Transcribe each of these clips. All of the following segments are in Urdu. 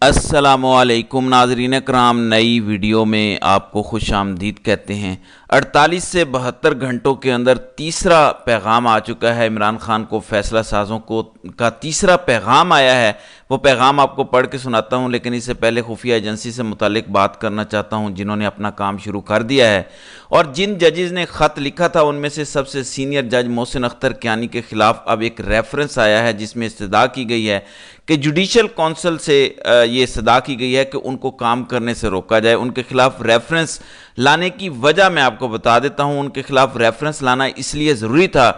السلام علیکم ناظرین کرام، نئی ویڈیو میں آپ کو خوش آمدید کہتے ہیں۔ 48 سے 72 گھنٹوں کے اندر تیسرا پیغام آ چکا ہے عمران خان کو، فیصلہ سازوں کا تیسرا پیغام آیا ہے۔ وہ پیغام آپ کو پڑھ کے سناتا ہوں، لیکن اس سے پہلے خفیہ ایجنسی سے متعلق بات کرنا چاہتا ہوں جنہوں نے اپنا کام شروع کر دیا ہے، اور جن ججز نے خط لکھا تھا ان میں سے سب سے سینئر جج محسن اختر کیانی کے خلاف اب ایک ریفرنس آیا ہے جس میں استدعا کی گئی ہے کہ جوڈیشل کونسل سے یہ استدعا کی گئی ہے کہ ان کو کام کرنے سے روکا جائے۔ ان کے خلاف ریفرنس لانے کی وجہ میں آپ کو بتا دیتا ہوں۔ ان کے خلاف ریفرنس لانا اس لیے ضروری تھا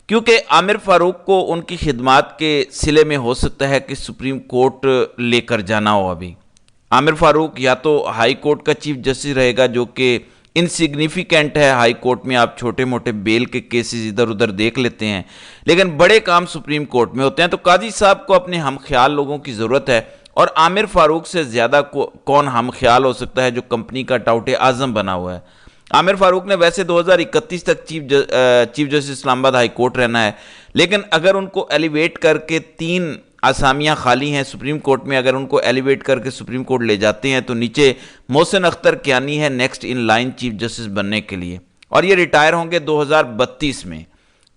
کیونکہ عامر فاروق کو ان کی خدمات کے صلے میں ہو سکتا ہے کہ سپریم کورٹ لے کر جانا ہو۔ ابھی عامر فاروق یا تو ہائی کورٹ کا چیف جسٹس رہے گا، جو کہ انسگنیفیکنٹ ہے۔ ہائی کورٹ میں آپ چھوٹے موٹے بیل کے کیسز ادھر ادھر دیکھ لیتے ہیں، لیکن بڑے کام سپریم کورٹ میں ہوتے ہیں۔ تو قاضی صاحب کو اپنے ہم خیال لوگوں کی ضرورت ہے، اور عامر فاروق سے زیادہ کون ہم خیال ہو سکتا ہے جو کمپنی کا ٹاؤٹ اعظم بنا ہوا ہے۔ عامر فاروق نے ویسے 2031 تک چیف جسٹس اسلام آباد ہائی کورٹ رہنا ہے، لیکن اگر ان کو ایلیویٹ کر کے 3 اسامیاں خالی ہیں سپریم کورٹ میں، اگر ان کو ایلیویٹ کر کے سپریم کورٹ لے جاتے ہیں تو نیچے محسن اختر کیانی ہے next in line chief justice بننے کے لیے، اور یہ ریٹائر ہوں گے 2032 میں۔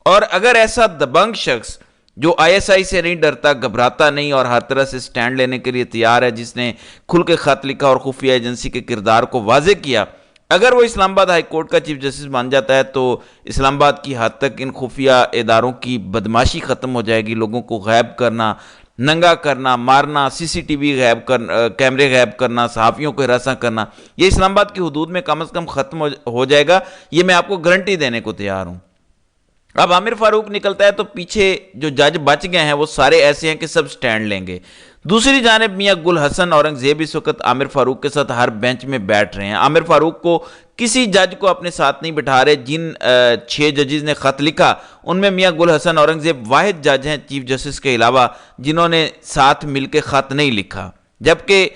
اور اگر ایسا دبنگ شخص جو ISI سے نہیں ڈرتا، گھبراتا نہیں، اور ہر طرح سے سٹینڈ لینے کے لیے تیار ہے، جس نے کھل کے خط لکھا اور خفیہ ایجنسی کے کردار کو واضح کیا، اگر وہ اسلام آباد ہائی کورٹ کا چیف جسٹس بن جاتا ہے تو اسلام آباد کی حد تک ان خفیہ اداروں کی بدماشی ختم ہو جائے گی۔ لوگوں کو غائب کرنا، ننگا کرنا، مارنا، CCTV کیمرے غائب کرنا، صحافیوں کو ہراساں کرنا، یہ اسلام آباد کی حدود میں کم از کم ختم ہو جائے گا۔ یہ میں آپ کو گارنٹی دینے کو تیار ہوں۔ اب عامر فاروق نکلتا ہے تو پیچھے جو جج بچ گئے ہیں وہ سارے ایسے ہیں کہ سب سٹینڈ لیں گے۔ دوسری جانب میاں گل حسن اورنگزیب اس وقت عامر فاروق کے ساتھ ہر بینچ میں بیٹھ رہے ہیں۔ عامر فاروق کو کسی جج کو اپنے ساتھ نہیں بٹھا رہے۔ جن 6 ججز نے خط لکھا ان میں میاں گل حسن اورنگزیب واحد جج ہیں چیف جسٹس کے علاوہ جنہوں نے ساتھ مل کے خط نہیں لکھا، جبکہ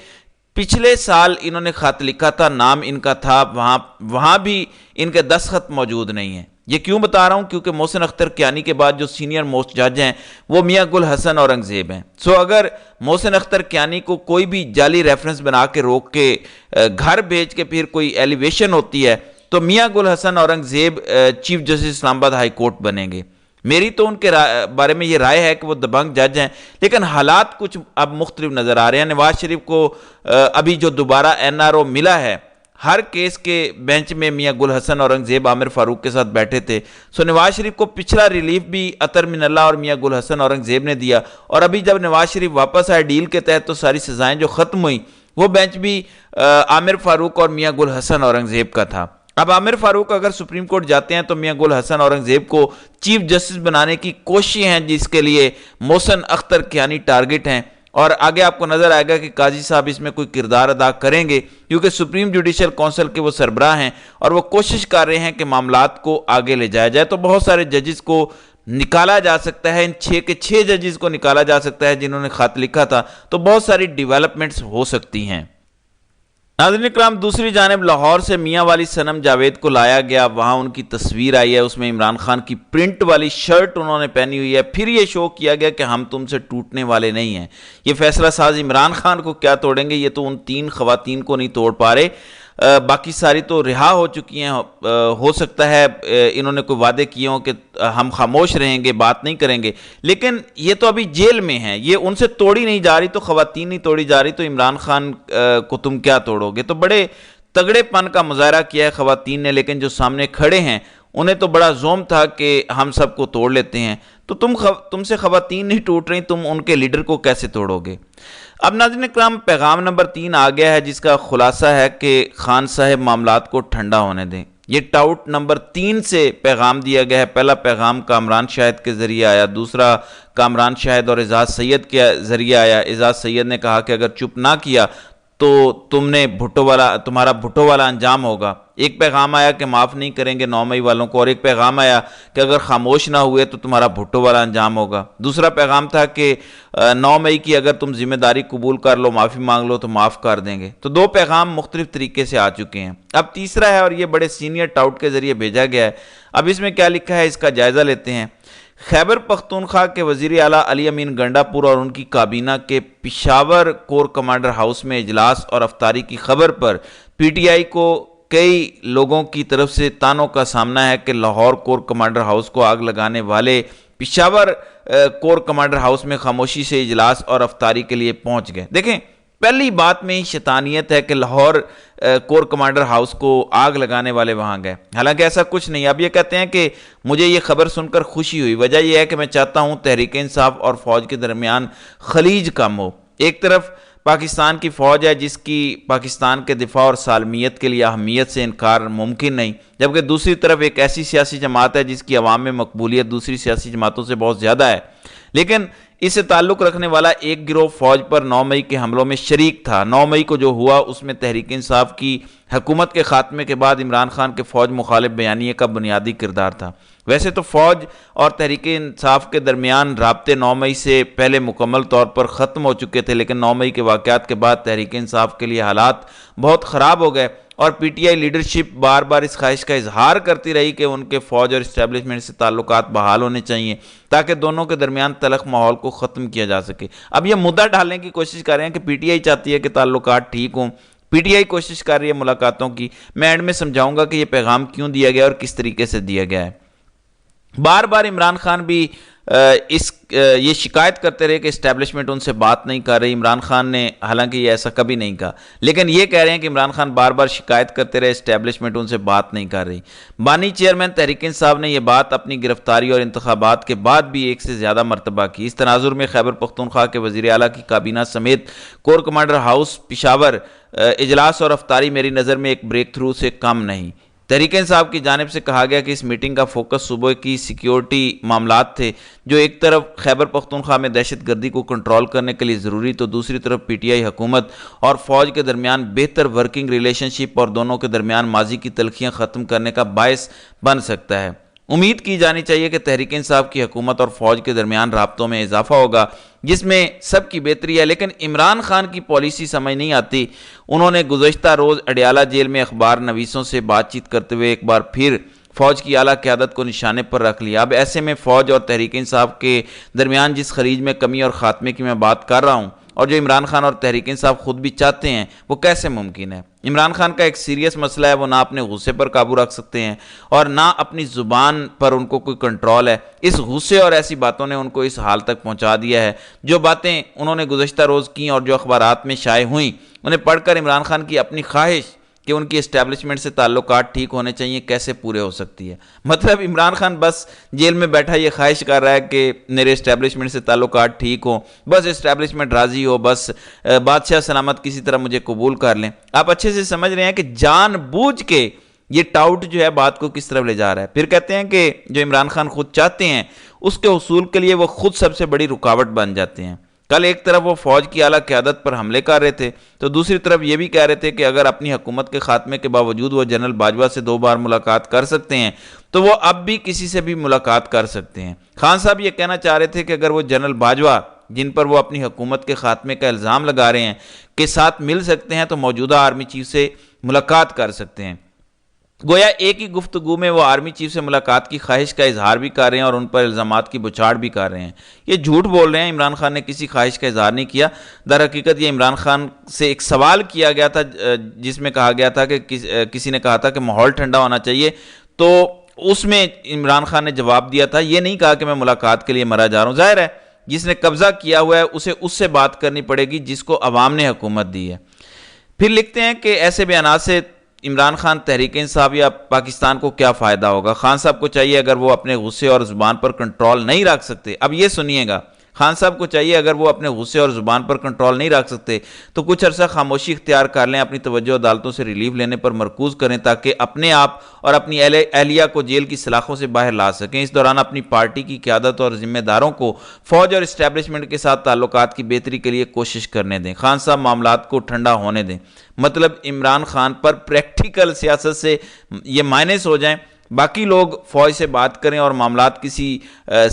پچھلے سال انہوں نے خط لکھا تھا، نام ان کا تھا، وہاں بھی ان کے دستخط موجود نہیں ہیں۔ یہ کیوں بتا رہا ہوں؟ کیونکہ محسن اختر کیانی کے بعد جو سینئر موسٹ جج ہیں وہ میاں گل حسن اورنگزیب ہیں۔ اگر محسن اختر کیانی کو کوئی بھی جعلی ریفرنس بنا کے روک کے گھر بھیج کے پھر کوئی ایلیویشن ہوتی ہے تو میاں گل حسن اورنگزیب چیف جسٹس اسلام آباد ہائی کورٹ بنیں گے۔ میری تو ان کے بارے میں یہ رائے ہے کہ وہ دبنگ جج ہیں، لیکن حالات کچھ اب مختلف نظر آ رہے ہیں۔ نواز شریف کو ابھی جو دوبارہ NRO ملا ہے، ہر کیس کے بینچ میں میاں گل حسن اورنگزیب عامر فاروق کے ساتھ بیٹھے تھے۔ نواز شریف کو پچھلا ریلیف بھی عطر من اللہ اور میاں گل حسن اورنگزیب نے دیا، اور ابھی جب نواز شریف واپس آئے ڈیل کے تحت تو ساری سزائیں جو ختم ہوئیں وہ بینچ بھی عامر فاروق اور میاں گل حسن اورنگزیب کا تھا۔ اب عامر فاروق اگر سپریم کورٹ جاتے ہیں تو میاں گل حسن اورنگزیب کو چیف جسٹس بنانے کی کوششیں ہیں، جس کے لیے محسن اختر کیانی ٹارگٹ ہیں، اور آگے آپ کو نظر آئے گا کہ قاضی صاحب اس میں کوئی کردار ادا کریں گے، کیونکہ سپریم جوڈیشل کونسل کے وہ سربراہ ہیں اور وہ کوشش کر رہے ہیں کہ معاملات کو آگے لے جایا جائے۔ تو بہت سارے ججز کو نکالا جا سکتا ہے، ان 6 کے 6 ججز کو نکالا جا سکتا ہے جنہوں نے خط لکھا تھا، تو بہت ساری ڈیولپمنٹس ہو سکتی ہیں۔ ناظرین اکرام، دوسری جانب لاہور سے میاں والی صنم جاوید کو لایا گیا، وہاں ان کی تصویر آئی ہے، اس میں عمران خان کی پرنٹ والی شرٹ انہوں نے پہنی ہوئی ہے۔ پھر یہ شو کیا گیا کہ ہم تم سے ٹوٹنے والے نہیں ہیں۔ یہ فیصلہ ساز عمران خان کو کیا توڑیں گے؟ یہ تو ان 3 خواتین کو نہیں توڑ پا رہے، باقی ساری تو رہا ہو چکی ہیں۔ ہو سکتا ہے انہوں نے کوئی وعدے کیے ہوں کہ ہم خاموش رہیں گے، بات نہیں کریں گے، لیکن یہ تو ابھی جیل میں ہیں، یہ ان سے توڑی نہیں جا رہی، تو خواتین نہیں توڑی جا رہی، تو عمران خان کو تم کیا توڑو گے؟ تو بڑے تگڑے پن کا مظاہرہ کیا ہے خواتین نے، لیکن جو سامنے کھڑے ہیں انہیں تو بڑا زوم تھا کہ ہم سب کو توڑ لیتے ہیں۔ تو تم سے خواتین نہیں ٹوٹ رہی، تم ان کے لیڈر کو کیسے توڑو گے؟ اب ناظرین اکرام، پیغام نمبر 3 آ گیا ہے، جس کا خلاصہ ہے کہ خان صاحب معاملات کو ٹھنڈا ہونے دیں۔ یہ ٹاؤٹ نمبر 3 سے پیغام دیا گیا ہے۔ پہلا پیغام کامران شاہد کے ذریعے آیا، دوسرا کامران شاہد اور اعزاز سید کے ذریعے آیا۔ اعزاز سید نے کہا کہ اگر چپ نہ کیا تو تمہارا بھٹو والا انجام ہوگا۔ ایک پیغام آیا کہ معاف نہیں کریں گے 9 مئی والوں کو، اور ایک پیغام آیا کہ اگر خاموش نہ ہوئے تو تمہارا بھٹو والا انجام ہوگا۔ دوسرا پیغام تھا کہ 9 مئی کی اگر تم ذمہ داری قبول کر لو، معافی مانگ لو تو معاف کر دیں گے۔ تو 2 پیغام مختلف طریقے سے آ چکے ہیں۔ اب تیسرا ہے، اور یہ بڑے سینئر ٹاؤٹ کے ذریعے بھیجا گیا ہے۔ اب اس میں کیا لکھا ہے اس کا جائزہ لیتے ہیں۔ خیبر پختونخوا کے وزیر اعلیٰ علی امین گنڈا پور اور ان کی کابینہ کے پشاور کور کمانڈر ہاؤس میں اجلاس اور افطاری کی خبر پر پی ٹی آئی کو کئی لوگوں کی طرف سے تانوں کا سامنا ہے کہ لاہور کور کمانڈر ہاؤس کو آگ لگانے والے پشاور کور کمانڈر ہاؤس میں خاموشی سے اجلاس اور افطاری کے لیے پہنچ گئے۔ دیکھیں، پہلی بات میں ہی شیطانیت ہے کہ لاہور کور کمانڈر ہاؤس کو آگ لگانے والے وہاں گئے، حالانکہ ایسا کچھ نہیں۔ اب یہ کہتے ہیں کہ مجھے یہ خبر سن کر خوشی ہوئی، وجہ یہ ہے کہ میں چاہتا ہوں تحریک انصاف اور فوج کے درمیان خلیج کم ہو۔ ایک طرف پاکستان کی فوج ہے جس کی پاکستان کے دفاع اور سالمیت کے لیے اہمیت سے انکار ممکن نہیں، جبکہ دوسری طرف ایک ایسی سیاسی جماعت ہے جس کی عوام میں مقبولیت دوسری سیاسی جماعتوں سے بہت زیادہ ہے۔ لیکن اس سے تعلق رکھنے والا ایک گروہ فوج پر 9 مئی کے حملوں میں شریک تھا۔ 9 مئی کو جو ہوا اس میں تحریک انصاف کی حکومت کے خاتمے کے بعد عمران خان کے فوج مخالف بیانیے کا بنیادی کردار تھا۔ ویسے تو فوج اور تحریک انصاف کے درمیان رابطے 9 مئی سے پہلے مکمل طور پر ختم ہو چکے تھے، لیکن 9 مئی کے واقعات کے بعد تحریک انصاف کے لیے حالات بہت خراب ہو گئے اور پی ٹی آئی لیڈرشپ بار بار اس خواہش کا اظہار کرتی رہی کہ ان کے فوج اور اسٹیبلشمنٹ سے تعلقات بحال ہونے چاہیے تاکہ دونوں کے درمیان تلخ ماحول کو ختم کیا جا سکے۔ اب یہ مدعا ڈالنے کی کوشش کر رہے ہیں کہ پی ٹی آئی چاہتی ہے کہ تعلقات ٹھیک ہوں، پی ٹی آئی کوشش کر رہی ہے ملاقاتوں کی۔ میں اینڈ میں سمجھاؤں گا کہ یہ پیغام کیوں دیا گیا اور کس طریقے سے دیا گیا ہے۔ بار بار عمران خان بھی یہ شکایت کرتے رہے کہ اسٹیبلشمنٹ ان سے بات نہیں کر رہی۔ عمران خان نے حالانکہ یہ ایسا کبھی نہیں کہا، لیکن یہ کہہ رہے ہیں کہ عمران خان بار بار شکایت کرتے رہے اسٹیبلشمنٹ ان سے بات نہیں کر رہی۔ بانی چیئرمین تحریک انصاف نے یہ بات اپنی گرفتاری اور انتخابات کے بعد بھی ایک سے زیادہ مرتبہ کی۔ اس تناظر میں خیبر پختونخوا کے وزیر اعلیٰ کی کابینہ سمیت کور کمانڈر ہاؤس پشاور اجلاس اور افطاری میری نظر میں ایک بریک تھرو سے کم نہیں۔ تحریک انصاف کی جانب سے کہا گیا کہ اس میٹنگ کا فوکس صوبے کی سیکیورٹی معاملات تھے، جو ایک طرف خیبر پختونخوا میں دہشت گردی کو کنٹرول کرنے کے لیے ضروری، تو دوسری طرف پی ٹی آئی حکومت اور فوج کے درمیان بہتر ورکنگ ریلیشن شپ اور دونوں کے درمیان ماضی کی تلخیاں ختم کرنے کا باعث بن سکتا ہے۔ امید کی جانی چاہیے کہ تحریک انصاف کی حکومت اور فوج کے درمیان رابطوں میں اضافہ ہوگا جس میں سب کی بہتری ہے، لیکن عمران خان کی پالیسی سمجھ نہیں آتی۔ انہوں نے گزشتہ روز اڈیالہ جیل میں اخبار نویسوں سے بات چیت کرتے ہوئے ایک بار پھر فوج کی اعلیٰ قیادت کو نشانے پر رکھ لیا۔ اب ایسے میں فوج اور تحریک انصاف کے درمیان جس خلیج میں کمی اور خاتمے کی میں بات کر رہا ہوں اور جو عمران خان اور تحریک انصاف خود بھی چاہتے ہیں، وہ کیسے ممکن ہے؟ عمران خان کا ایک سیریس مسئلہ ہے، وہ نہ اپنے غصے پر قابو رکھ سکتے ہیں اور نہ اپنی زبان پر ان کو کوئی کنٹرول ہے۔ اس غصے اور ایسی باتوں نے ان کو اس حال تک پہنچا دیا ہے۔ جو باتیں انہوں نے گزشتہ روز کی اور جو اخبارات میں شائع ہوئیں، انہیں پڑھ کر عمران خان کی اپنی خواہش کہ ان کی اسٹیبلشمنٹ سے تعلقات ٹھیک ہونے چاہیے کیسے پورے ہو سکتی ہے۔ مطلب عمران خان بس جیل میں بیٹھا یہ خواہش کر رہا ہے کہ میرے اسٹیبلشمنٹ سے تعلقات ٹھیک ہوں، بس اسٹیبلشمنٹ راضی ہو، بس بادشاہ سلامت کسی طرح مجھے قبول کر لیں۔ آپ اچھے سے سمجھ رہے ہیں کہ جان بوجھ کے یہ ٹاؤٹ جو ہے بات کو کس طرف لے جا رہا ہے۔ پھر کہتے ہیں کہ جو عمران خان خود چاہتے ہیں اس کے حصول کے لیے وہ خود سب سے بڑی رکاوٹ بن جاتے ہیں۔ کل ایک طرف وہ فوج کی اعلیٰ قیادت پر حملے کر رہے تھے تو دوسری طرف یہ بھی کہہ رہے تھے کہ اگر اپنی حکومت کے خاتمے کے باوجود وہ جنرل باجوہ سے 2 بار ملاقات کر سکتے ہیں تو وہ اب بھی کسی سے بھی ملاقات کر سکتے ہیں۔ خان صاحب یہ کہنا چاہ رہے تھے کہ اگر وہ جنرل باجوہ جن پر وہ اپنی حکومت کے خاتمے کا الزام لگا رہے ہیں کے ساتھ مل سکتے ہیں تو موجودہ آرمی چیف سے ملاقات کر سکتے ہیں۔ گویا ایک ہی گفتگو میں وہ آرمی چیف سے ملاقات کی خواہش کا اظہار بھی کر رہے ہیں اور ان پر الزامات کی بچھاڑ بھی کر رہے ہیں۔ یہ جھوٹ بول رہے ہیں، عمران خان نے کسی خواہش کا اظہار نہیں کیا۔ در حقیقت یہ عمران خان سے ایک سوال کیا گیا تھا جس میں کہا گیا تھا کہ کسی نے کہا تھا کہ ماحول ٹھنڈا ہونا چاہیے، تو اس میں عمران خان نے جواب دیا تھا، یہ نہیں کہا کہ میں ملاقات کے لیے مرا جا رہا ہوں۔ ظاہر ہے جس نے قبضہ کیا ہوا ہے اسے اس سے بات کرنی پڑے گی جس کو عوام نے حکومت دی ہے۔ پھر لکھتے ہیں کہ ایسے بیانات سے عمران خان، تحریک انصاف یا پاکستان کو کیا فائدہ ہوگا؟ خان صاحب کو چاہیے اگر وہ اپنے غصے اور زبان پر کنٹرول نہیں رکھ سکتے، اب یہ سنیے گا، خان صاحب کو چاہیے اگر وہ اپنے غصے اور زبان پر کنٹرول نہیں رکھ سکتے تو کچھ عرصہ خاموشی اختیار کر لیں، اپنی توجہ عدالتوں سے ریلیف لینے پر مرکوز کریں تاکہ اپنے آپ اور اپنی اہلیہ کو جیل کی سلاخوں سے باہر لا سکیں۔ اس دوران اپنی پارٹی کی قیادت اور ذمہ داروں کو فوج اور اسٹیبلشمنٹ کے ساتھ تعلقات کی بہتری کے لیے کوشش کرنے دیں۔ خان صاحب معاملات کو ٹھنڈا ہونے دیں۔ مطلب عمران خان پر پریکٹیکل سیاست سے یہ مائنس ہو جائیں، باقی لوگ فوج سے بات کریں اور معاملات کسی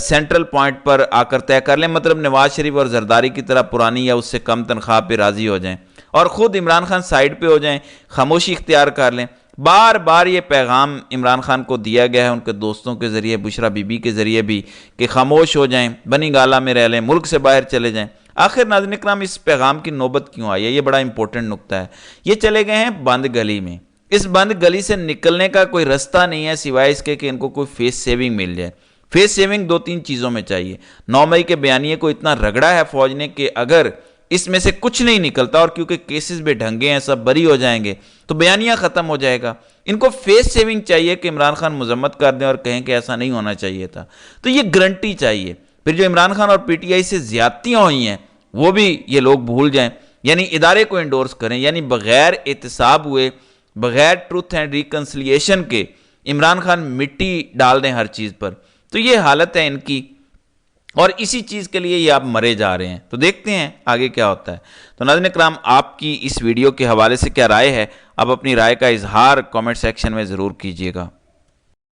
سینٹرل پوائنٹ پر آ کر طے کر لیں، مطلب نواز شریف اور زرداری کی طرح پرانی یا اس سے کم تنخواہ پہ راضی ہو جائیں اور خود عمران خان سائیڈ پہ ہو جائیں، خاموشی اختیار کر لیں۔ بار بار یہ پیغام عمران خان کو دیا گیا ہے ان کے دوستوں کے ذریعے، بشرا بی بی کے ذریعے بھی، کہ خاموش ہو جائیں، بنی گالہ میں رہ لیں، ملک سے باہر چلے جائیں۔ آخر ناظرین اکرام اس پیغام کی نوبت کیوں آئی ہے؟ یہ بڑا امپورٹنٹ نکتہ ہے۔ یہ چلے گئے ہیں بند گلی میں، اس بند گلی سے نکلنے کا کوئی رستہ نہیں ہے سوائے اس کے کہ ان کو کوئی فیس سیونگ مل جائے۔ فیس سیونگ 2-3 چیزوں میں چاہیے۔ 9 مئی کے بیانیے کو اتنا رگڑا ہے فوج نے کہ اگر اس میں سے کچھ نہیں نکلتا، اور کیونکہ کیسز بھی ڈھنگے ہیں، سب بری ہو جائیں گے، تو بیانیہ ختم ہو جائے گا۔ ان کو فیس سیونگ چاہیے کہ عمران خان مذمت کر دیں اور کہیں کہ ایسا نہیں ہونا چاہیے تھا، تو یہ گارنٹی چاہیے۔ پھر جو عمران خان اور پی ٹی آئی سے زیادتیاں ہوئی ہیں وہ بھی یہ لوگ بھول جائیں، یعنی ادارے کو انڈورس کریں، یعنی بغیر احتساب ہوئے، بغیر ٹروتھ اینڈ ریکنسلیشن کے عمران خان مٹی ڈال دیں ہر چیز پر۔ تو یہ حالت ہے ان کی، اور اسی چیز کے لیے یہ آپ مرے جا رہے ہیں۔ تو دیکھتے ہیں آگے کیا ہوتا ہے۔ تو ناظرین اکرام، آپ کی اس ویڈیو کے حوالے سے کیا رائے ہے؟ آپ اپنی رائے کا اظہار کامنٹ سیکشن میں ضرور کیجیے گا۔